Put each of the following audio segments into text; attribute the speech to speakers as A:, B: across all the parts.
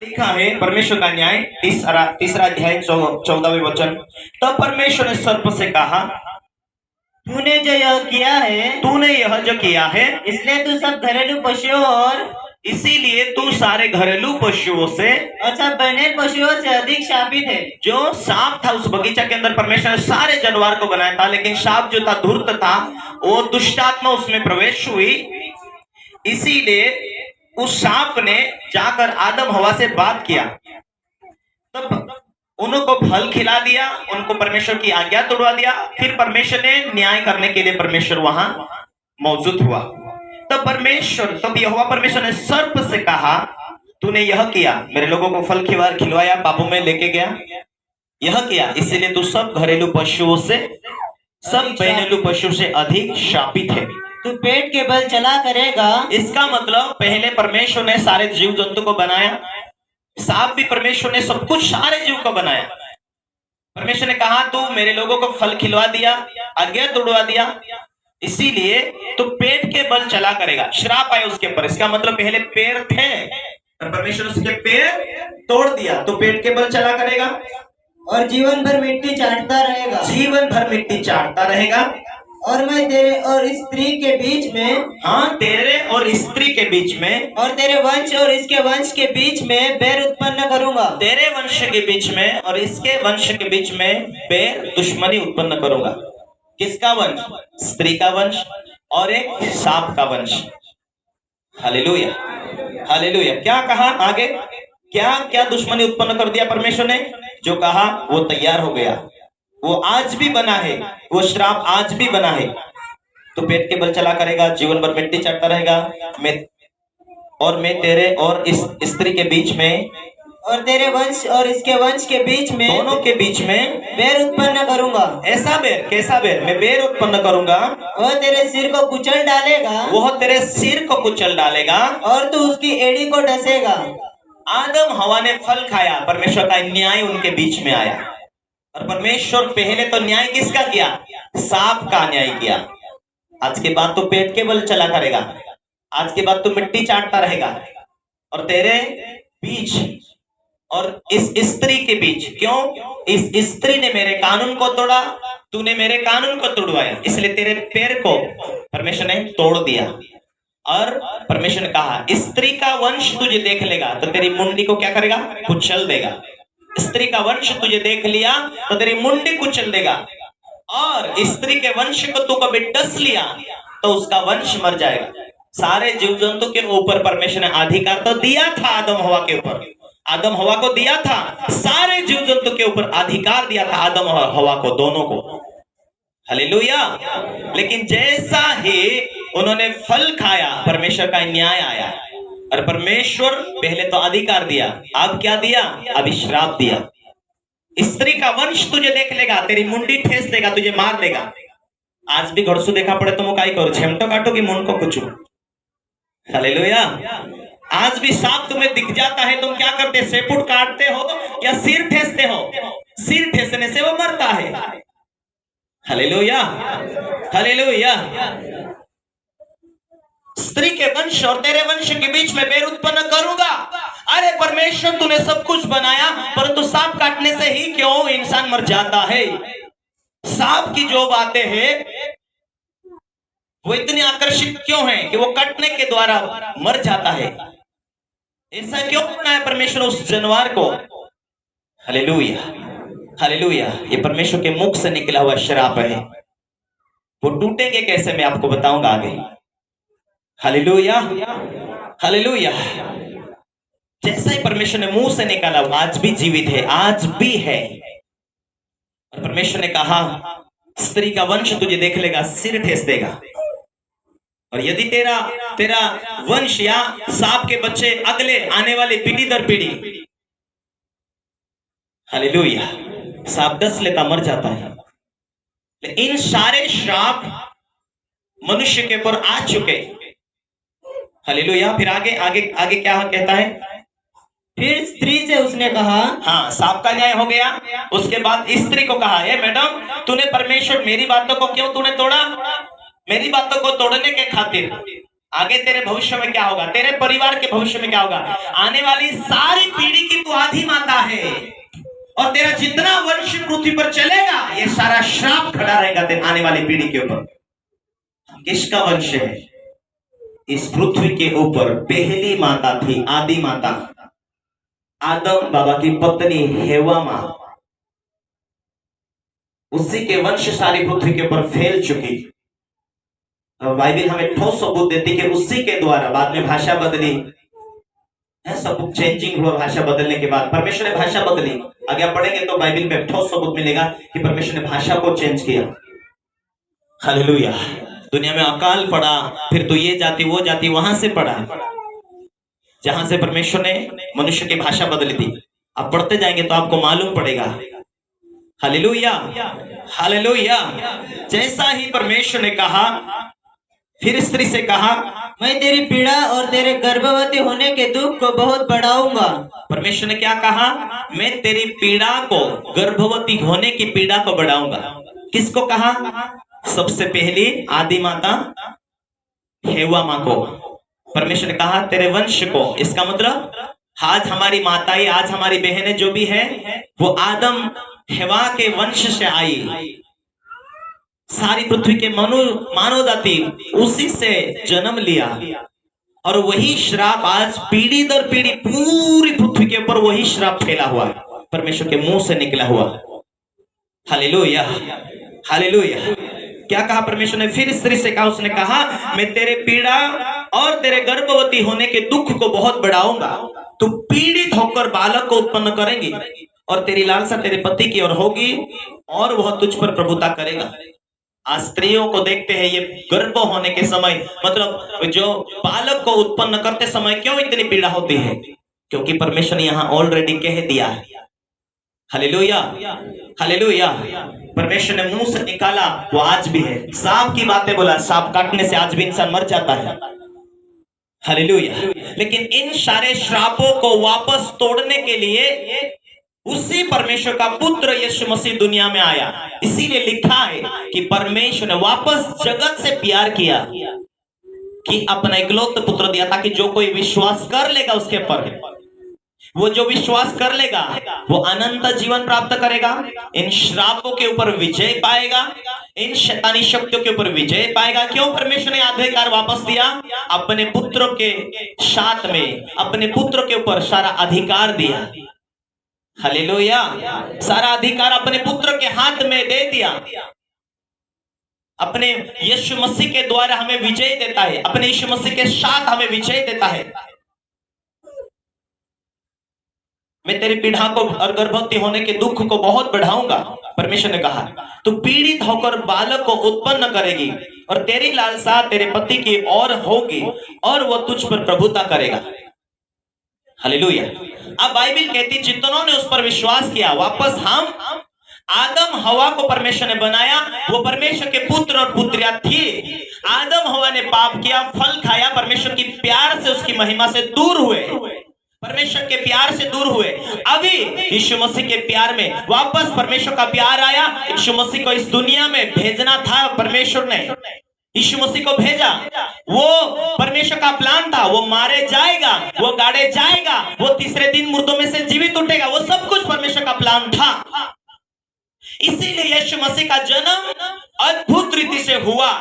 A: लिखा है परमेश्वर का न्याय तीसरा अध्याय 14वें वचन। तब परमेश्वर ने सर्प से कहा,
B: तूने जो यह किया है,
A: तूने यह जो किया है,
B: इसलिए तू सब घरेलू पशुओं और
A: इसीलिए तू सारे घरेलू पशुओं से
B: अच्छा बने पशुओं से अधिक शापित है।
A: जो सांप था उस बगीचा के अंदर परमेश्वर ने सारे जानवर को बनाया था, लेकिन सांप जो था धूर्त था, वो दुष्ट आत्मा उसमें प्रवेश हुई। इसीलिए उस सांप ने जाकर आदम हवा से बात किया, तब उनको फल खिला दिया, उनको परमेश्वर की आज्ञा तोड़वा दिया। फिर परमेश्वर ने न्याय करने के लिए परमेश्वर वहां मौजूद हुआ। तब यहोवा परमेश्वर ने सर्प से कहा, तूने यह किया, मेरे लोगों को फल खिलवाया, पापों में लेके गया, यह किया, इसीलिए तू सब घरेलू पशुओं से, सब घरेलू पशु से अधिक शापित है।
B: तू पेट के बल चला करेगा।
A: इसका मतलब पहले परमेश्वर ने सारे जीव जंतु को बनाया, सांप भी परमेश्वर ने सब कुछ सारे जीव को बनाया। परमेश्वर ने कहा तू मेरे लोगों को फल खिलवा दिया, आज्ञा तोड़वा दिया, इसीलिए तू पेट के बल चला करेगा। श्राप आया उसके ऊपर। इसका मतलब पहले पैर थे, परमेश्वर उसके पैर तोड़ दिया, तो पेट के बल चला करेगा
B: और जीवन भर मिट्टी चाटता रहेगा।
A: जीवन भर मिट्टी चाटता रहेगा।
B: और मैं तेरे और स्त्री के बीच में,
A: हाँ, तेरे और स्त्री के बीच में,
B: और तेरे वंश और इसके वंश के बीच में बैर उत्पन्न करूंगा।
A: तेरे वंश के बीच में और इसके वंश के बीच में बैर, दुश्मनी उत्पन्न करूंगा। किसका वंश? स्त्री का वंश और एक सांप का वंश। Hallelujah, hallelujah. क्या कहा आगे? क्या क्या दुश्मनी उत्पन्न कर दिया परमेश्वर ने? जो कहा वो तैयार हो गया, वो आज भी बना है, वो श्राप आज भी बना है। तो पेट के बल चला करेगा, जीवन भर मिट्टी चाटता रहेगा। मैं तेरे और इस स्त्री के बीच में
B: और तेरे वंश और इसके वंश के बीच में,
A: दोनों के बीच में
B: बैर उत्पन्न करूंगा।
A: ऐसा बैर, कैसा बैर? मैं बैर उत्पन्न करूंगा।
B: वह तेरे सिर को कुचल डालेगा,
A: वह तेरे सिर को कुचल डालेगा
B: और तू उसकी एड़ी को डसेगा।
A: आदम हवा ने फल खाया, परमेश्वर का न्याय उनके बीच में आया। और परमेश्वर पहले तो न्याय किसका किया? सांप का न्याय किया। आज के बाद तो पेट के बल चला करेगा, आज के बाद तो मिट्टी चाटता रहेगा। और तेरे बीच और इस स्त्री के बीच, क्यों? इस स्त्री ने मेरे कानून को तोड़ा, तूने मेरे कानून को तोड़वाया, इसलिए तेरे पैर को परमेश्वर ने तोड़ दिया। और परमेश्वर ने कहा स्त्री का वंश तुझे देख लेगा तो तेरी मुंडी को क्या करेगा? कुचल देगा। स्त्री का वंश तुझे देख लिया तो तेरी मुंडी कुचल देगा। और स्त्री के वंश को तू कभी डस लिया तो उसका वंश मर जाएगा। सारे जीव जंतु के ऊपर परमेश्वर ने अधिकार तो दिया था, आदम हवा के ऊपर, आदम हवा को दिया था, सारे जीव जंतु के ऊपर अधिकार दिया था आदम और हवा को, दोनों को। हालेलुया। लेकिन जैसा ही उन्होंने फल खाया, परमेश्वर का न्याय आया। और परमेश्वर पहले तो अधिकार दिया, अब क्या दिया? अभी श्राप दिया। स्त्री का वंश तुझे देख लेगा, तेरी मुंडी ठेस देगा, तुझे मार देगा। आज भी घड़सू देखा पड़े तो मैं काय करूं? छेमटो काटो कि मुंड को कुचू? हालेलुया। आज भी सांप तुम्हें दिख जाता है, तुम क्या करते? सेपुट काटते हो या सिर ठेसते हो? सिर ठेसने से वो मरता है। Hallelujah, hallelujah. स्त्री के वंश और तेरे वंश के बीच में बैर उत्पन्न करूंगा। अरे परमेश्वर, तूने सब कुछ बनाया, परंतु सांप काटने से ही क्यों इंसान मर जाता है? सांप की जो बातें हैं वो इतनी आकर्षित क्यों है कि वो काटने के द्वारा मर जाता है? ऐसा क्यों बनाया परमेश्वर उस जानवर को? Hallelujah, hallelujah. ये परमेश्वर के मुख से निकला हुआ श्राप है। वो टूटेंगे कैसे, मैं आपको बताऊंगा आगे। Hallelujah, hallelujah. जैसा ही परमेश्वर ने मुंह से निकाला, वो आज भी जीवित है, आज भी है। और परमेश्वर ने कहा स्त्री का वंश तुझे देख लेगा, सिर ठेस देगा। और यदि तेरा वंश या सांप के बच्चे अगले आने वाली पीढ़ी दर पीढ़ी, हालेलुया, सांप डस लेता, मर जाता है। इन सारे श्राप मनुष्य के ऊपर आ चुके। हालेलुया। फिर आगे आगे आगे क्या कहता है?
B: फिर स्त्री से उसने कहा,
A: हाँ, सांप का न्याय हो गया। उसके बाद स्त्री को कहा, मैडम, तूने परमेश्वर मेरी बातों को क्यों तूने तोड़ा? मेरी बातों को तोड़ने के खातिर आगे तेरे भविष्य में क्या होगा, तेरे परिवार के भविष्य में क्या होगा, आने वाली सारी पीढ़ी की तू आधी माता है। और तेरा जितना वंश पृथ्वी पर चलेगा ये सारा श्राप खड़ा रहेगा तेरे आने वाली पीढ़ी के ऊपर। किसका वंश है? इस पृथ्वी के ऊपर पहली माता थी, आदि माता, आदम बाबा की पत्नी हेवा मां। उसी के वंश सारी पृथ्वी के ऊपर फैल चुकी। और बाइबल हमें ठोस सबूत देती कि उसी के द्वारा बाद में भाषा बदली है, सब चेंजिंग हुआ भाषा बदलने के बाद। परमेश्वर ने भाषा बदली, आगे आप पढ़ेंगे तो बाइबल में ठोस सबूत मिलेगा कि परमेश्वर ने भाषा को चेंज किया। हालेलुया। दुनिया में अकाल पड़ा, फिर तो ये जाति वो जाति वहां से पड़ा, जहां से परमेश्वर ने मनुष्य की भाषा बदली थी। आप पढ़ते जाएंगे तो आपको मालूम पड़ेगा। Hallelujah, hallelujah. जैसा ही परमेश्वर ने कहा, फिर स्त्री से कहा,
B: मैं तेरी पीड़ा और तेरे गर्भवती होने के दुख को बहुत बढ़ाऊंगा।
A: परमेश्वर ने क्या कहा? मैं तेरी पीड़ा को, गर्भवती होने की पीड़ा को बढ़ाऊंगा। किसको कहा? सबसे पहली आदि माता हेवा मां को परमेश्वर ने कहा तेरे वंश को। इसका मतलब आज हमारी माताएं, आज हमारी बहनें जो भी है वो आदम हेवा के वंश से आई। सारी पृथ्वी के मानव जाति उसी से जन्म लिया। और वही श्राप आज पीढ़ी दर पीढ़ी पूरी पृथ्वी के ऊपर वही श्राप फैला हुआ, परमेश्वर के मुंह से निकला हुआ। Hallelujah, hallelujah. क्या कहा परमेश्वर ने? फिर स्त्री से कहा, उसने कहा मैं तेरे पीड़ा और तेरे गर्भवती होने के दुख को बहुत बढ़ाऊंगा। तू पीड़ित होकर बालक को उत्पन्न करेंगी और तेरी लालसा तेरे पति की ओर होगी और वह तुझ पर प्रभुता करेगा। आज स्त्रियों को देखते हैं, ये गर्भ होने के समय, मतलब जो बालक को उत्पन्न करते समय क्यों इतनी पीड़ा होती है? क्योंकि परमेश्वर ने यहाँ ऑलरेडी कह दिया है। Hallelujah, hallelujah. परमेश्वर ने मुंह से निकाला, वो आज भी है। सांप की बातें बोला, सांप काटने से आज भी इंसान मर जाता है। हालेलुया। लेकिन इन सारे श्रापों को वापस तोड़ने के लिए उसी परमेश्वर का पुत्र यीशु मसीह दुनिया में आया। इसीलिए लिखा है कि परमेश्वर ने वापस जगत से प्यार किया कि अपना इकलौते पुत्र दिया, ताकि जो कोई विश्वास कर लेगा उसके पर, वो जो विश्वास कर लेगा वो अनंत जीवन प्राप्त करेगा, इन श्रापों के ऊपर विजय पाएगा, इन शैतानी शक्तियों के ऊपर विजय पाएगा। क्यों परमेश्वर ने अधिकार वापस दिया? अपने पुत्र के साथ में अपने पुत्र के ऊपर सारा अधिकार दिया। हालेलुया। सारा अधिकार अपने पुत्र के हाथ में दे दिया। अपने यीशु मसीह के द्वारा हमें विजय देता है, अपने यीशु मसीह के साथ हमें विजय देता है। मैं तेरी पीड़ा को और गर्भवती होने के दुख को बहुत बढ़ाऊंगा, परमेश्वर ने कहा। तू पीड़ित होकर बालक को उत्पन्न करेगी और तेरी लालसा तेरे पति की ओर होगी और वो तुझ पर प्रभुता करेगा। हालेलुया। अब बाइबल कहती जितनों ने उस पर विश्वास किया, वापस हम आदम हवा को परमेश्वर ने बनाया, वो परमेश्वर के पुत्र और पुत्रियां थी। आदम हवा ने पाप किया, फल खाया, परमेश्वर की प्यार से उसकी महिमा से दूर हुए, परमेश्वर के प्यार से दूर हुए। अभी यीशु मसीह के प्यार में वापस परमेश्वर का प्यार आया। यीशु मसीह को इस दुनिया में भेजना था, परमेश्वर ने यीशु मसीह को भेजा। वो परमेश्वर का प्लान था, वो मारे जाएगा, वो गाड़े जाएगा, वो तीसरे दिन मुर्दों में से जीवित उठेगा, वो सब कुछ परमेश्वर का प्लान था। इसीलिए यीशु मसीह का जन्म अद्भुत रीति से हुआ।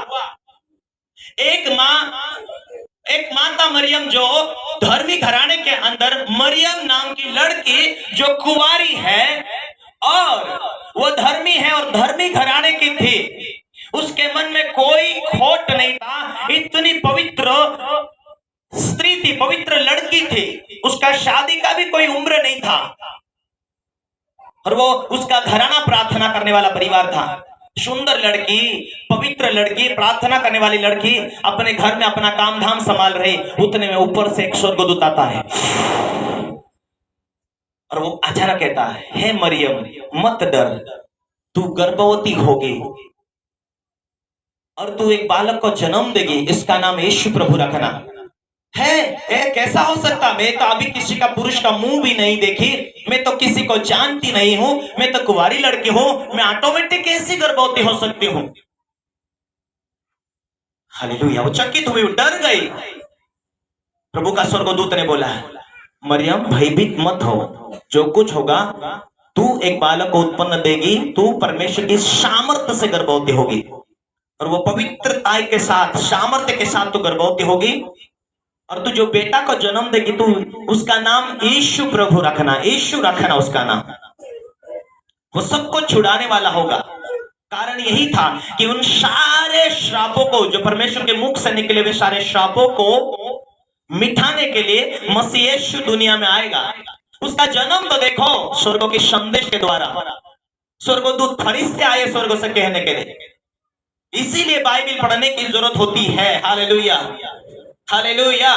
A: एक माता मरियम जो धर्मी घराने के अंदर, मरियम नाम की लड़की जो कुंवारी है और वो धर्मी है और धर्मी घराने की थी, उसके मन में कोई खोट नहीं था। इतनी पवित्र स्त्री थी, पवित्र लड़की थी, उसका शादी का भी कोई उम्र नहीं था और वो उसका घराना प्रार्थना करने वाला परिवार था। सुंदर लड़की, पवित्र लड़की, प्रार्थना करने वाली लड़की अपने घर में अपना काम धाम संभाल रही, उतने में ऊपर से एक स्वर्गदूत आता है और वो अचानक कहता है, हे मरियम मत डर, तू गर्भवती होगी और तू एक बालक को जन्म देगी, इसका नाम यीशु प्रभु रखना है। कैसा हो सकता? मैं तो अभी किसी का पुरुष का मुंह भी नहीं देखी, मैं तो किसी को जानती नहीं हूं, मैं तो कुंवारी लड़की हूं, मैं ऑटोमेटिक कैसी गर्भवती हो सकती हूं? हालेलुया। वो चकित हुई, वो डर गई। प्रभु का स्वर्गदूत ने बोला, मरियम भयभीत मत हो, जो कुछ होगा तू एक बालक को उत्पन्न देगी, तू परमेश्वर की सामर्थ्य से गर्भवती होगी, और वो पवित्रता के साथ सामर्थ्य के साथ तू गर्भवती होगी, और तू जो बेटा को जन्म देगी तू उसका नाम यीशु प्रभु रखना, यीशु रखना उसका नाम। वो सबको छुड़ाने वाला होगा। कारण यही था कि उन सारे श्रापों को, जो परमेश्वर के मुख से निकले हुए सारे श्रापों को मिटाने के लिए मसीह यीशु दुनिया में आएगा। उसका जन्म तो देखो स्वर्गों के संदेश के द्वारा, स्वर्गदूत फरिश्ते आए स्वर्ग से कहने के लिए। इसीलिए बाइबल पढ़ने की जरूरत होती है। Hallelujah, hallelujah,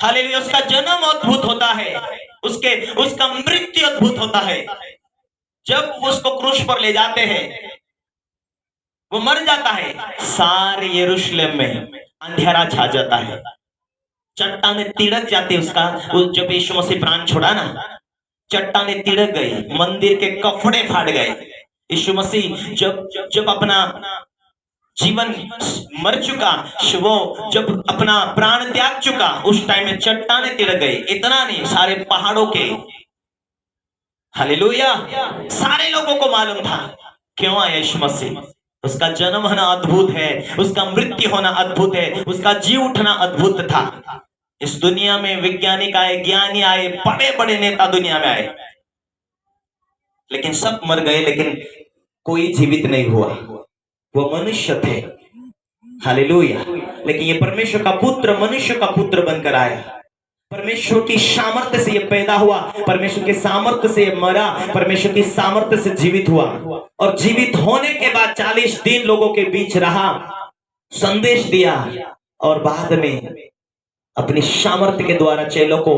A: hallelujah. उसका जन्म अद्भुत होता है, उसका मृत्यु अद्भुत होता है। जब उसको क्रूस पर ले जाते हैं, वो मर जाता है, सारे यरूशलेम में अंधेरा छा जाता है, चट्टानें तिड़क जाती है। उसका जब यीशु मसीह प्राण छोड़ा ना, चट्टानें तिड़क गई, मंदिर के कपड़े फाड़ गए। यीशु मसीह जब अपना जीवन मर चुका, वो जब अपना प्राण त्याग चुका, उस टाइम में चट्टानें तिड़क गई। इतना नहीं, सारे पहाड़ों के। हालेलुया। सारे लोगों को मालूम था क्यों आया यीशु मसीह। उसका जन्म होना अद्भुत है, उसका मृत्यु होना अद्भुत है, उसका जी उठना अद्भुत था। इस दुनिया में वैज्ञानिक आए, ज्ञानी आए, बड़े बड़े नेता दुनिया में आए, लेकिन सब मर गए, लेकिन कोई जीवित नहीं हुआ। वो मनुष्य थे। हालेलुया। लेकिन ये परमेश्वर का पुत्र मनुष्य का पुत्र बनकर आया। परमेश्वर की सामर्थ्य से ये पैदा हुआ, परमेश्वर के सामर्थ्य से ये मरा, परमेश्वर की सामर्थ्य से जीवित हुआ, और जीवित होने के बाद 40 दिन लोगों के बीच रहा, संदेश दिया, और बाद में अपनी सामर्थ्य के द्वारा चेलों को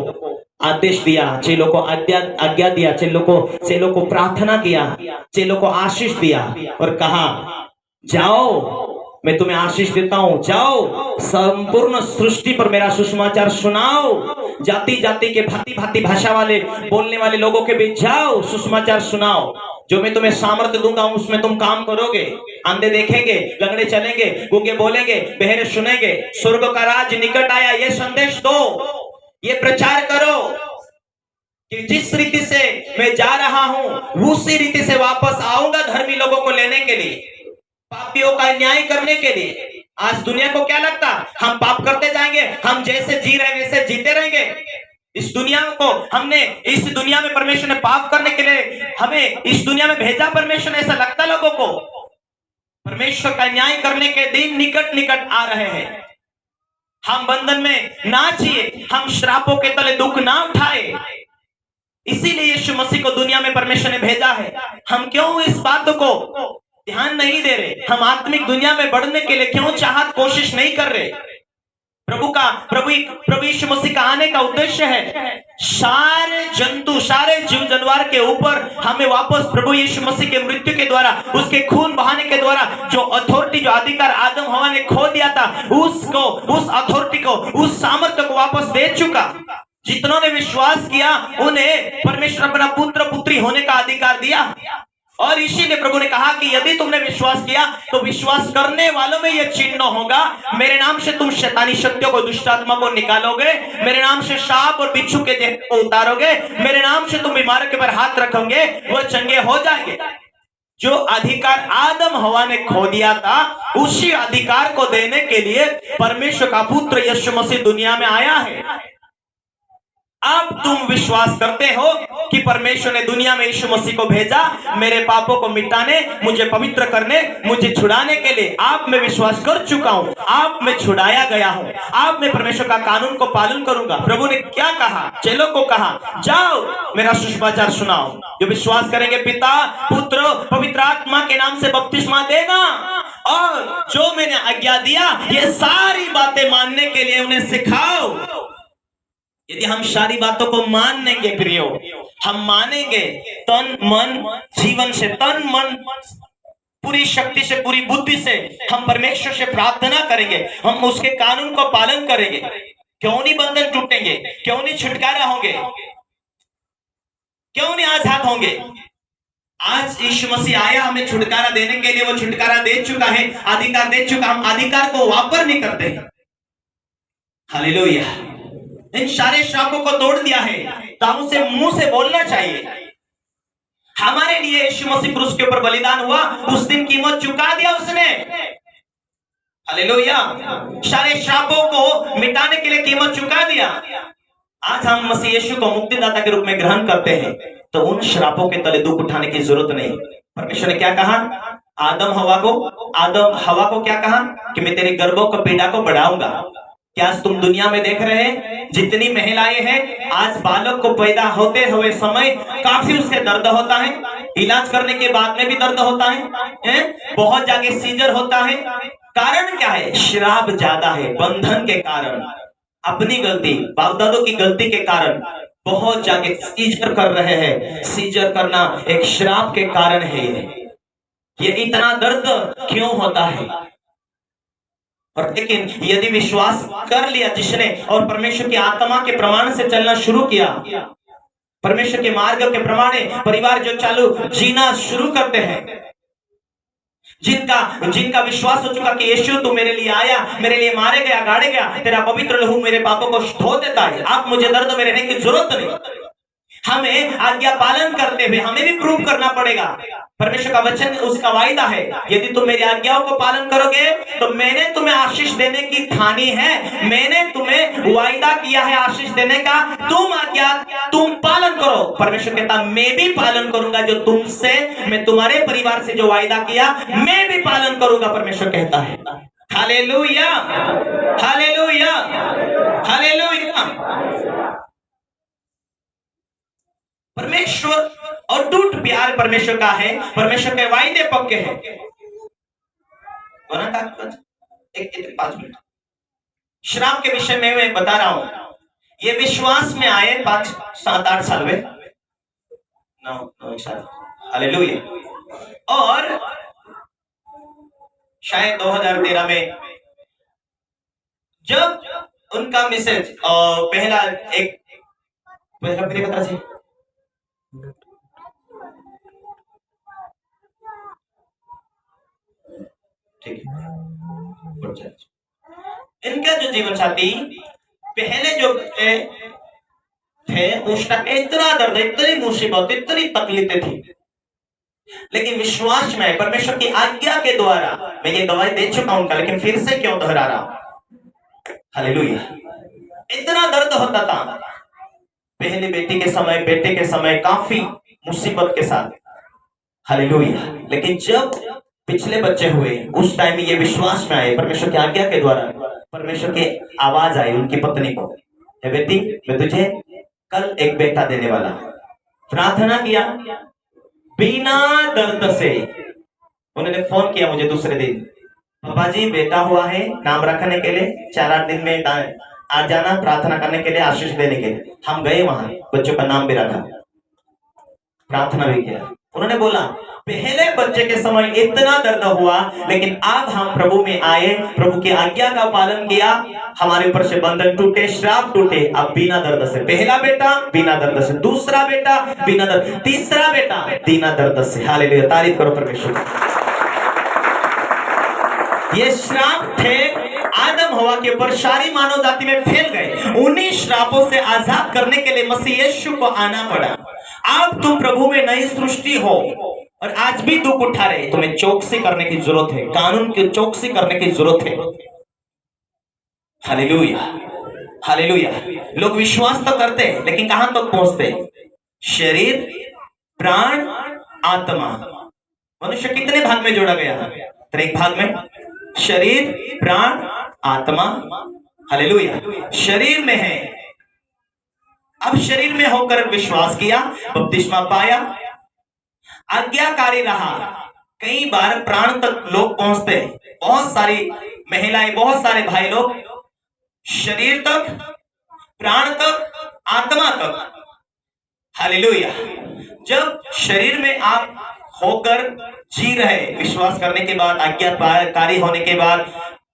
A: आदेश दिया, चेलों को आज्ञा दिया, चेलों को प्रार्थना किया, चेलों को आशीष दिया, और कहा जाओ मैं तुम्हें आशीष देता हूं, जाओ संपूर्ण सृष्टि पर मेरा सुसमाचार सुनाओ, जाति जाति के भांति भांति भाषा वाले बोलने वाले लोगों के बीच जाओ, सुसमाचार सुनाओ। जो मैं तुम्हें सामर्थ्य दूंगा उसमें तुम काम करोगे। अंधे देखेंगे, लंगड़े चलेंगे, गूंगे बोलेंगे, बहरे सुनेंगे, स्वर्ग का राज निकट आया। ये संदेश दो, ये प्रचार करो कि जिस रीति से मैं जा रहा हूं उसी रीति से वापस आऊंगा धर्मी लोगों को लेने के लिए, पापियों का न्याय करने के लिए। आज दुनिया को क्या लगता, हम पाप करते जाएंगे, हम जैसे जी रहे वैसे जीते रहेंगे। इस दुनिया को इस दुनिया में परमेश्वर ने पाप करने के लिए हमें इस दुनिया में भेजा परमेश्वर ने, ऐसा लगता लोगों को। परमेश्वर का न्याय करने के दिन निकट निकट आ रहे हैं। हम बंधन में ना जिए, हम श्रापों के तले दुख ना उठाए। इसीलिए यीशु मसीह को दुनिया में परमेश्वर ने भेजा है। हम क्यों इस बात को ध्यान नहीं दे रहे? हम आत्मिक दुनिया में बढ़ने के लिए क्यों चाहत कोशिश नहीं कर रहे? प्रभु यीशु मसीह का आने का उद्देश्य है सारे जंतु, सारे जीव जानवर के ऊपर हमें वापस प्रभु यीशु मसीह के मृत्यु के द्वारा, उसके खून बहाने के द्वारा जो अथॉरिटी, जो अधिकार आदम हवा ने खो दिया था, उस अथॉरिटी को, उस सामर्थ्य को वापस दे चुका। जितनों ने विश्वास किया उन्हें परमेश्वर अपना पुत्र पुत्री होने का अधिकार दिया। और इसीलिए प्रभु ने कहा कि यदि तुमने विश्वास किया तो विश्वास करने वालों में यह चिन्ह होगा, मेरे नाम से तुम शैतानी शक्तियों को, दुष्ट आत्मा को निकालोगे, मेरे नाम से सांप और बिच्छू के देह को उतारोगे, मेरे नाम से तुम बीमारों के ऊपर हाथ रखोगे, वो चंगे हो जाएंगे। जो अधिकार आदम हवा ने खो दिया था, उसी अधिकार को देने के लिए परमेश्वर का पुत्र यीशु मसीह दुनिया में आया है। अब तुम विश्वास करते हो कि परमेश्वर ने दुनिया में यीशु मसीह को भेजा मेरे पापों को मिटाने, मुझे पवित्र करने, मुझे छुड़ाने के लिए। आप में विश्वास कर चुका हूं, आप में छुड़ाया गया हूं, आप में परमेश्वर का कानून को पालन करूंगा। प्रभु ने क्या कहा? चेलों को कहा जाओ मेरा सुसमाचार सुनाओ। जो विश्वास करेंगे पिता, पुत्र, पवित्र आत्मा के नाम से बपतिस्मा देना, और जो मैंने आज्ञा दिया ये सारी बातें मानने के लिए उन्हें सिखाओ। यदि हम सारी बातों को मान लेंगे प्रियो, हम मानेंगे तन मन जीवन से, तन मन पूरी शक्ति से, पूरी बुद्धि से हम परमेश्वर से प्रार्थना करेंगे, हम उसके कानून को पालन करेंगे, क्यों नहीं बंधन टूटेंगे? क्यों नहीं छुटकारा होंगे? क्यों नहीं आजाद होंगे? आज यीशु मसीह आया हमें छुटकारा देने के लिए, वो छुटकारा दे चुका है, अधिकार दे चुका, हम अधिकार को वापर नहीं करते। हालेलुया। इन सारे श्रापों को तोड़ दिया है, तो हम उसे मुंह से बोलना चाहिए। हमारे लिए यीशु मसीह क्रूस के ऊपर बलिदान हुआ, उस दिन कीमत चुका दिया उसने। हालेलुया। सारे श्रापों को मिटाने के लिए कीमत चुका दिया। आज हम मसीह यीशु को मुक्तिदाता के रूप में ग्रहण करते हैं, तो उन श्रापों के तले दुख उठाने की जरूरत नहीं। परमेश्वर ने क्या कहा? आदम हवा को क्या कहा कि मैं तेरे गर्भों को पीड़ा को बढ़ाऊंगा। क्या आज तुम दुनिया में देख रहे हैं जितनी महिलाएं हैं, आज बालक को पैदा होते हुए समय काफी उसके दर्द होता है, इलाज करने के बाद में भी दर्द होता है, बहुत जगह सीजर होता है। कारण क्या है? श्राप ज्यादा है, बंधन के कारण, अपनी गलती, बाप दादों की गलती के कारण बहुत जगह सीजर कर रहे हैं। सीजर करना एक श्राप के कारण है। ये इतना दर्द क्यों होता है? और लेकिन यदि विश्वास कर लिया जिसने और परमेश्वर की आत्मा के प्रमाण से चलना शुरू किया, परमेश्वर के मार्ग के प्रमाण परिवार जो चालू जीना शुरू करते हैं, जिनका विश्वास हो चुका कि यीशु तू मेरे लिए आया, मेरे लिए मारे गया, गाड़े गया, तेरा पवित्र लहू मेरे पापों को धो देता है, आप मुझे दर्द में रहने की जरूरत नहीं। हमें आज्ञा पालन करते हुए हमें भी प्रूव करना पड़ेगा। परमेश्वर का वचन उसका वायदा है, यदि तुम मेरी आज्ञाओं को पालन करोगे तो मैंने तुम्हें आशीष देने की ठानी है, मैंने तुम्हें वायदा किया है आशीष देने का, तुम पालन करो। परमेश्वर कहता मैं भी पालन करूंगा, जो तुमसे, मैं तुम्हारे परिवार से जो वायदा किया मैं भी पालन करूंगा। परमेश्वर कहता है। Hallelujah, hallelujah, hallelujah. परमेश्वर और टूट प्यार परमेश्वर का है, परमेश्वर के वायदे पक्के हैं। 5 मिनट श्राप के विषय में मैं बता रहा हूं। ये विश्वास में आए 5, 7, 8 साल में, 9 साल। हालेलुया। और शायद 2013 में जब उनका मैसेज पहला पता है, ठीक है, इनका जो जीवन साथी पहले जो थे उस टाइम इतना दर्द, इतनी मुसीबत, इतनी तकलीफें थी, लेकिन विश्वास में परमेश्वर की आज्ञा के द्वारा मैं ये दवाई दे चुका हूं, लेकिन फिर से क्यों दोहरा रहा हूं? हालेलुया। इतना दर्द होता था पहली बेटी के समय, बेटे के समय, काफी मुसीबत के साथ। हालेलुया। लेकिन जब पिछले बच्चे हुए उस टाइम ये विश्वास में आए, परमेश्वर की आज्ञा के द्वारा परमेश्वर की आवाज आई उनकी पत्नी को, हे बेटी मैं तुझे कल एक बेटा देने वाला। प्रार्थना किया बिना दर्द से। उन्होंने फोन किया मुझे दूसरे दिन, पापा जी बेटा हुआ है, नाम रखने के लिए 4-8 दिन में आ जाना, प्रार्थना करने के लिए, आशीष देने के लिए। हम गए वहां, बच्चों का नाम भी रखा, प्रार्थना भी किया। उन्होंने बोला पहले बच्चे के समय इतना दर्द हुआ, लेकिन अब हम प्रभु में आए, प्रभु की आज्ञा का पालन किया, हमारे ऊपर से बंधन टूटे, श्राप टूटे। अब बिना दर्द से, पहला बेटा बिना दर्द से, दूसरा बेटा बिना दर्द, तीसरा बेटा बिना दर्द से। हालेलुया, तारीफ करो परमेश्वर। ये श्राप थे आदम हवा के ऊपर, सारी मानव जाति में फैल गए। उन्हीं श्रापों से आजाद करने के लिए मसीह यीशु को आना पड़ा। अब तुम प्रभु में नई सृष्टि हो और आज भी दुख उठा रहे, तुम्हें चौकसी करने की जरूरत है, कानून की चौकसी करने की जरूरत है। Hallelujah, hallelujah. लोग विश्वास तो करते हैं, लेकिन कहां तक पहुंचते? शरीर, प्राण, आत्मा। मनुष्य कितने भाग में जोड़ा गया? 3 भाग में, शरीर, प्राण, आत्मा। हालेलुया। शरीर में है, अब शरीर में होकर विश्वास किया, बपतिस्मा पाया, आज्ञाकारी रहा। कई बार प्राण तक लोग पहुंचते हैं, बहुत सारी महिलाएं, बहुत सारे भाई लोग शरीर तक, प्राण तक, आत्मा तक। हालेलुया। जब शरीर में आप होकर जी रहे, विश्वास करने के बाद, आज्ञाकारी होने के बाद,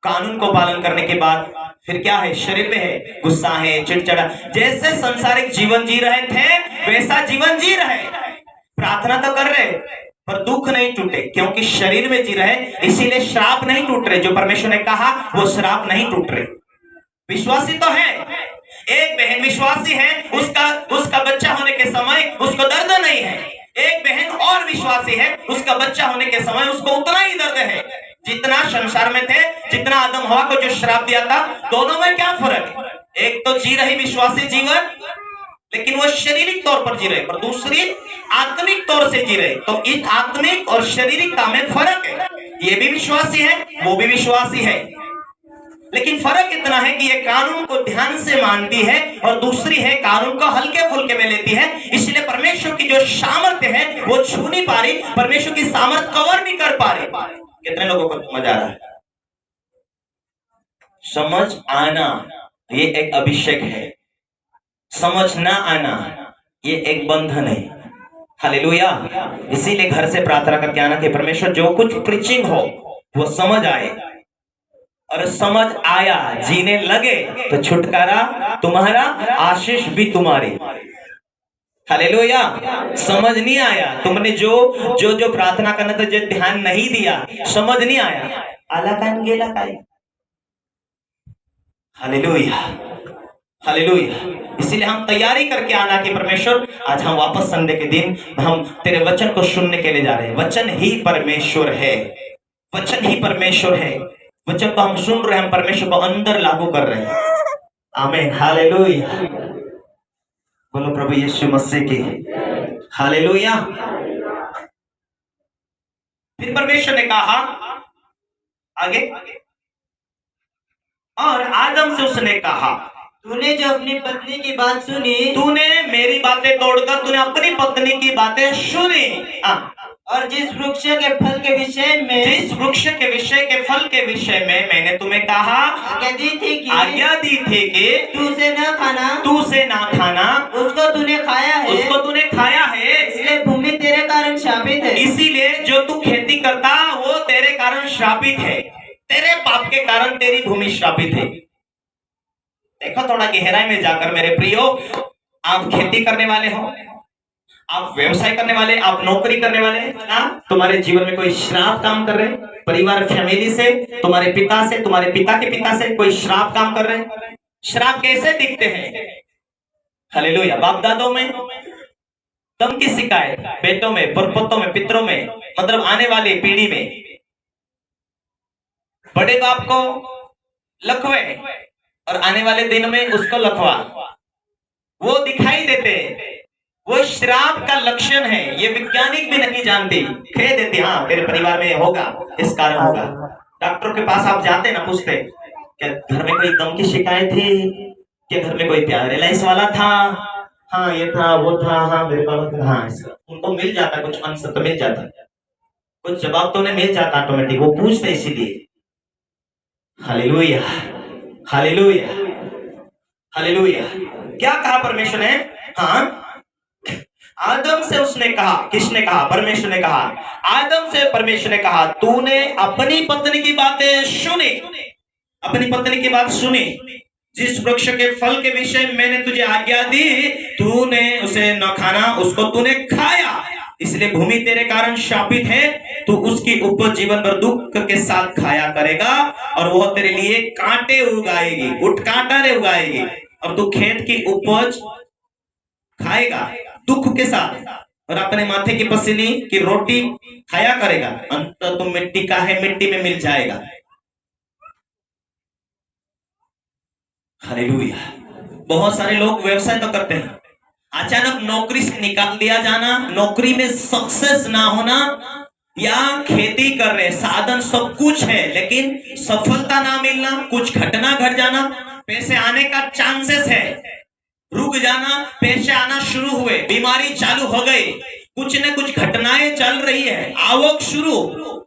A: कानून को पालन करने के बाद, फिर क्या है? शरीर में है गुस्सा है, चिड़चिड़ा, जैसे संसारिक जीवन जी रहे थे वैसा जीवन जी रहे। प्रार्थना तो कर रहे पर दुख नहीं टूटे, क्योंकि शरीर में जी रहे, इसीलिए श्राप नहीं टूट रहे। जो परमेश्वर ने कहा वो श्राप नहीं टूट रहे। विश्वासी तो है, एक बहन विश्वासी है, उसका बच्चा होने के समय उसको दर्द नहीं है। एक बहन और विश्वासी है, उसका बच्चा होने के समय उसको उतना ही दर्द है जितना संसार में थे, जितना आदम हवा को जो श्राप दिया था। दोनों में क्या फर्क है? एक तो जी रही विश्वासी जीवन, लेकिन वो शारीरिक तौर पर जी रहे, पर दूसरी आत्मिक तौर से जी रहे। तो इस आत्मिक और शारीरिकता में फर्क है। ये भी विश्वासी है, वो भी विश्वासी है, लेकिन फर्क इतना है कि ये कानून को ध्यान से मानती है और दूसरी है कानून को हल्के फुल्के में लेती है। इसलिए परमेश्वर की जो सामर्थ्य है वो छू नहीं पा रही, परमेश्वर की सामर्थ्य कवर नहीं कर पा रही। कितने लोगों को मजा आ रहा है? समझ आना ये एक अभिषेक है, समझ ना आना ये एक बंधन है। हालेलुया। इसीलिए घर से प्रार्थना करके आना कि परमेश्वर जो कुछ प्रीचिंग हो वो समझ आए, और समझ आया जीने लगे तो छुटकारा तुम्हारा, आशीष भी तुम्हारी। हालेलुया। समझ नहीं आया, तुमने जो प्रार्थना करना था, जो ध्यान नहीं दिया, समझ नहीं आया, आला कान गेला काय। Hallelujah, hallelujah. इसीलिए हम तैयारी करके आना कि परमेश्वर आज हम वापस संडे के दिन हम तेरे वचन को सुनने के लिए जा रहे हैं। वचन ही परमेश्वर है, वचन ही परमेश्वर है। वचन को हम सुन रहे हैं, हम परमेश्वर को अंदर लागू कर रहे हैं। आमीन, हालेलुया। बोलो प्रभु यीशु मसीह की हालेलुया। फिर परमेश्वर ने कहा आगे, और आदम से उसने कहा,
B: तूने जो अपनी पत्नी की बात सुनी,
A: तूने मेरी बातें तोड़कर तूने अपनी पत्नी की बातें सुनी,
B: और जिस वृक्ष के फल के विषय में,
A: जिस वृक्ष के विषय के फल के विषय में मैंने तुम्हें कहा, आज्ञा दी थी कि
B: तू से न खाना, उसको तूने खाया है, इसलिए भूमि तेरे कारण शापित है।
A: इसीलिए जो तू खेती करता वो तेरे कारण श्रापित है, तेरे पाप के कारण तेरी भूमि श्रापित है। देखो थोड़ा गहराई में जाकर मेरे प्रियो, आप खेती करने वाले हो, आप व्यवसाय करने वाले, आप नौकरी करने वाले, तुम्हारे जीवन में कोई श्राप काम कर रहे, परिवार फैमिली से, तुम्हारे पिता से, तुम्हारे पिता के पिता से कोई श्राप काम कर रहे। श्राप कैसे दिखते हैं? हालेलुया। बाप दादों में दम की शिकायत, बेटों में, परपोतों में, पितरों में, मतलब आने वाली पीढ़ी में। बड़े बाप को लखवे और आने वाले दिन में उसको लखवा, वो दिखाई देते, वो श्राप का लक्षण है। ये वैज्ञानिक भी नहीं जानते, कह देते हाँ तेरे परिवार में होगा, इस कारण होगा। डॉक्टर के पास आप जाते ना, पूछते क्या घर में कोई दम की शिकायत थी, क्या घर में कोई पैरालाइज वाला था, हाँ ये था वो था, हाँ मेरे पास, हाँ उनको मिल जाता, कुछ आंसर तो मिल जाता, कुछ जवाब तो उन्हें मिल जाता ऑटोमेटिक, वो पूछते इसीलिए। Hallelujah, hallelujah, hallelujah. क्या कहा परमेश्वर ने? हाँ, आदम से उसने कहा, किसने कहा? परमेश्वर ने कहा। आदम से परमेश्वर ने कहा, तूने अपनी पत्नी की बातें सुनी, अपनी पत्नी की बात सुनी, जिस वृक्ष के फल के विषय मैंने तुझे आज्ञा दी, तूने उसे न खाना, उसको तूने खाया, इसलिए भूमि तेरे कारण शापित है। तू उसकी उपज जीवन भर दुख के साथ खाया करेगा, और वह तेरे लिए कांटे उगाएगी, उठकांटे उगाएगी, और तू खेत की उपज खाएगा दुख के साथ, और अपने माथे की पसीने की रोटी खाया करेगा, अंत तुम मिट्टी का है, मिट्टी में मिल जाएगा। हालेलुया। बहुत सारे लोग व्यवसाय तो करते हैं, अचानक नौकरी से निकाल दिया जाना, नौकरी में सक्सेस ना होना, या खेती कर रहे, साधन सब कुछ है लेकिन सफलता ना मिलना, कुछ घटना घट जाना, पैसे आने का चांसेस है, रुक जाना, पैसे आना शुरू हुए, बीमारी चालू हो गई, कुछ न कुछ घटनाएं चल रही है, आवक शुरू,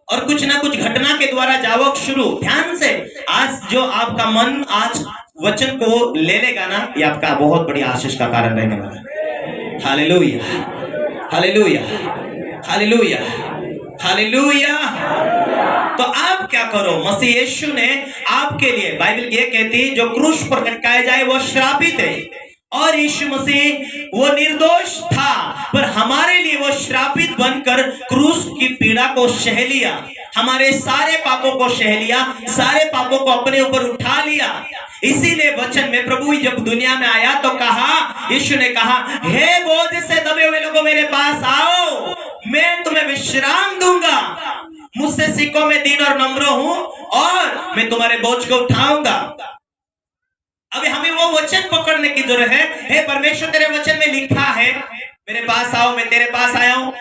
A: और कुछ न कुछ घटना के द्वारा जावक शुरू। ध्यान से, आज जो आपका मन आज वचन को ले लेगा ना, ये आपका बहुत बड़ी आशीष का कारण रहने वाला है। Hallelujah, hallelujah, hallelujah, hallelujah. तो आप क्या करो? मसीह यीशु ने आपके लिए, बाइबल ये कहती है, जो क्रूस पर लटकाया जाए वो श्रापित है, और यीशु मसीह वो निर्दोष था, पर हमारे लिए वो श्रापित बनकर क्रूस की पीड़ा को सह लिया, हमारे सारे पापों को सह लिया, सारे पापों को अपने ऊपर उठा लिया। इसीलिए वचन में प्रभु जब दुनिया में आया तो कहा, यीशु ने कहा, हे बोझ से दबे हुए लोगों मेरे पास आओ, मैं तुम्हें विश्राम दूंगा। मुझसे सीखो, मैं दीन और नम्र हूं और मैं तुम्हारे बोझ को उठाऊंगा। अभी हमें वो वचन पकड़ने की जरूरत है। हे परमेश्वर, तेरे वचन में लिखा है, मेरे पास आओ, मैं तेरे पास आया हूं,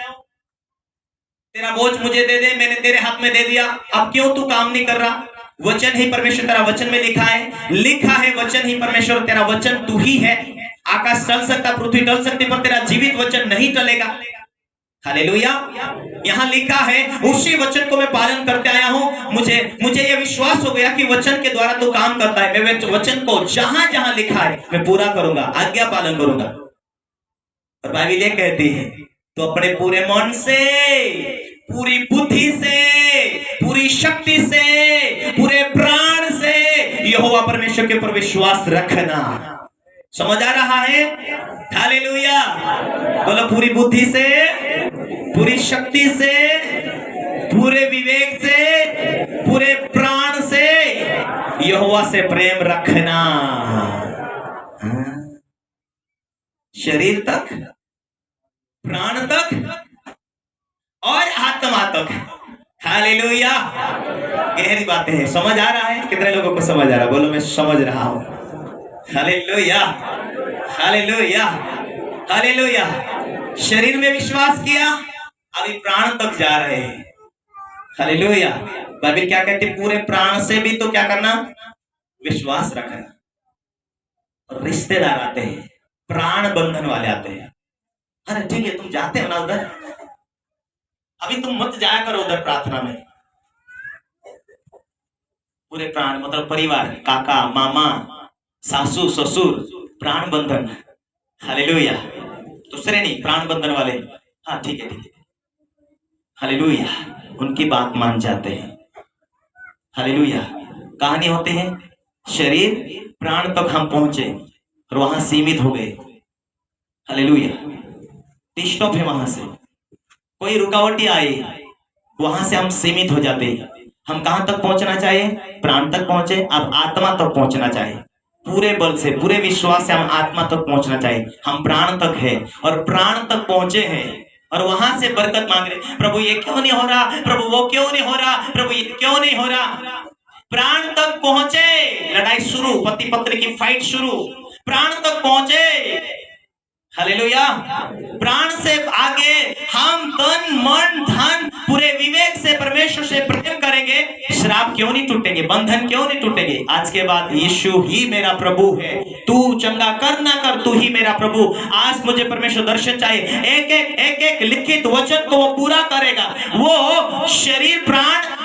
A: तेरा बोझ मुझे दे दे, मैंने तेरे हाथ में दे दिया। अब क्यों तू काम नहीं कर रहा? वचन ही परमेश्वर, तेरा वचन में लिखा है वचन ही परमेश्वर, तेरा वचन तू ही है। आकाश चल सकता, पृथ्वी टल सकती, पर तेरा जीवित वचन नहीं टलेगा। हालेलुया। यहाँ लिखा है, उसी वचन को मैं पालन करते आया हूं। मुझे यह विश्वास हो गया कि वचन के द्वारा तू काम करता है। मैं वचन को जहां जहां लिखा है मैं पूरा करूंगा, आज्ञा पालन करूंगा। और बाइबल ये कहती है, तो अपने पूरे मन से, पूरी बुद्धि से, पूरी शक्ति से, पूरे प्राण से यहोवा परमेश्वर के ऊपर विश्वास रखना। समझ आ रहा है? हालेलुया। बोलो, पूरी बुद्धि से, पूरी शक्ति से, पूरे विवेक से, पूरे प्राण से यहोवा से प्रेम रखना। शरीर तक, प्राण तक और आत्मा तक। हालेलुया। गहरी बातें हैं। समझ आ रहा है? कितने लोगों को समझ आ रहा है? बोलो, मैं समझ रहा हूं। Hallelujah, hallelujah, hallelujah. शरीर में विश्वास किया, अभी प्राण तक जा रहे हैं। हालेलुया। बाइबल क्या कहती है? पूरे प्राण से भी तो क्या करना? विश्वास रखना। और रिश्तेदार आते हैं, प्राण बंधन वाले आते हैं। अरे ठीक है, तुम जाते हो ना उधर, अभी तुम मत जाया करो उधर प्रार्थना में। पूरे प्राण मतलब परिवार, काका, मामा, सासू, ससुर, प्राण बंधन। हालेलुया। दूसरे नहीं, प्राण बंधन वाले। हाँ ठीक है, ठीक है। हालेलुया। उनकी बात मान जाते हैं। हालेलुया। कहानी होते हैं, शरीर प्राण तक हम पहुंचे और वहां सीमित हो गए। हालेलुया। स्टॉप है, वहां से कोई रुकावटी आई, वहां से हम सीमित हो जाते हैं। हम कहां तक पहुंचना चाहिए? प्राण तक पहुंचे, अब आत्मा तक पहुंचना चाहिए। पूरे बल से, पूरे विश्वास से हम आत्मा तक पहुंचना चाहिए। हम प्राण तक है और प्राण तक पहुंचे हैं और वहां से बरकत मांग रहे। प्रभु ये क्यों नहीं हो रहा? प्रभु वो क्यों नहीं हो रहा? प्रभु ये क्यों नहीं हो रहा? प्राण तक पहुंचे, लड़ाई शुरू, पति पत्नी की फाइट शुरू। प्राण तक पहुंचे। हालेलुया। प्राण से आगे हम तन, मन, धन, पूरे विवेक से परमेश्वर से प्रेम करेंगे। श्राप क्यों नहीं टूटेंगे? बंधन क्यों नहीं टूटेंगे? आज के बाद यीशु ही मेरा प्रभु है। तू चंगा कर ना कर, तू ही मेरा प्रभु। आज मुझे परमेश्वर दर्शन चाहिए। एक एक लिखित वचन को वो पूरा करेगा। वो शरीर प्राण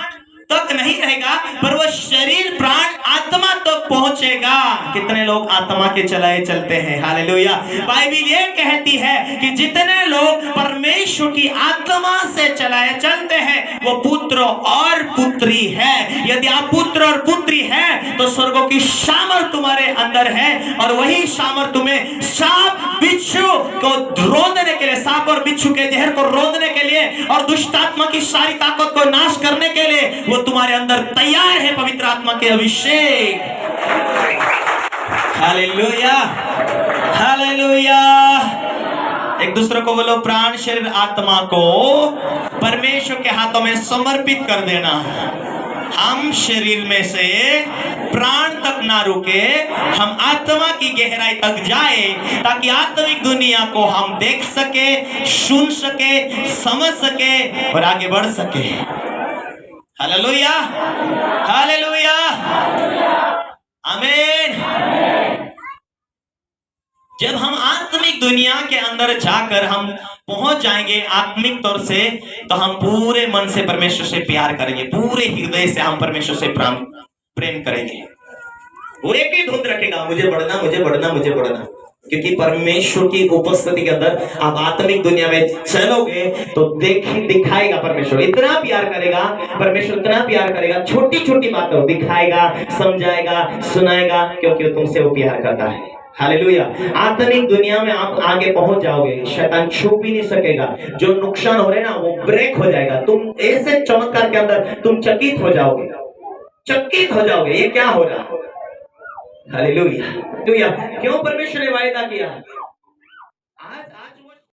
A: तक नहीं रहेगा, पर वो शरीर प्राण आत्मा तक पहुंचेगा। कितने लोग आत्मा के चलाए चलते हैं? हालेलुया। बाइबल ये कहती है कि जितने लोग परमेश्वर की आत्मा से चलाए चलते हैं वो पुत्र और पुत्री है। यदि आप पुत्र और पुत्री है तो स्वर्गों की सामर्थ तुम्हारे अंदर है और वही सामर्थ तुम्हें सांप बिच्छू को रोकने के लिए, सांप और बिच्छू के जहर को रोकने के लिए और दुष्ट आत्मा की सारी ताकत को नाश करने के लिए वो तुम्हारे अंदर तैयार है। पवित्र आत्मा के अभिषेक। Hallelujah, hallelujah. एक दूसरे को बोलो, प्राण, शरीर, आत्मा को परमेश्वर के हाथों में समर्पित कर देना। हम शरीर में से प्राण तक ना रुके, हम आत्मा की गहराई तक जाए ताकि आत्मिक दुनिया को हम देख सके, सुन सके, समझ सके और आगे बढ़ सके। हालेलुया, हालेलुया, आमीन। जब हम आत्मिक दुनिया के अंदर जाकर हम पहुंच जाएंगे आत्मिक तौर से, तो हम पूरे मन से परमेश्वर से प्यार करेंगे, पूरे हृदय से हम परमेश्वर से प्रेम करेंगे। वो एक ही धुन रखेगा, मुझे बढ़ना, मुझे बढ़ना, मुझे बढ़ना। क्योंकि परमेश्वर की उपस्थिति के अंदर आप आत्मिक दुनिया में चलोगे तो दिखाएगा परमेश्वर, इतना प्यार करेगा परमेश्वर, इतना प्यार करेगा, छोटी छोटी बातों दिखाएगा, समझाएगा, सुनाएगा, क्योंकि तुमसे वो प्यार करता है। हालेलुया। आत्मिक दुनिया में आप आगे पहुंच जाओगे, शैतान छू भी नहीं सकेगा। जो नुकसान हो रहे ना वो ब्रेक हो जाएगा। तुम ऐसे चमत्कार के अंदर तुम चकित हो जाओगे, चकित हो जाओगे, ये क्या हो रहा। हालेलुया। क्यों परमेश्वर ने वायदा किया। आज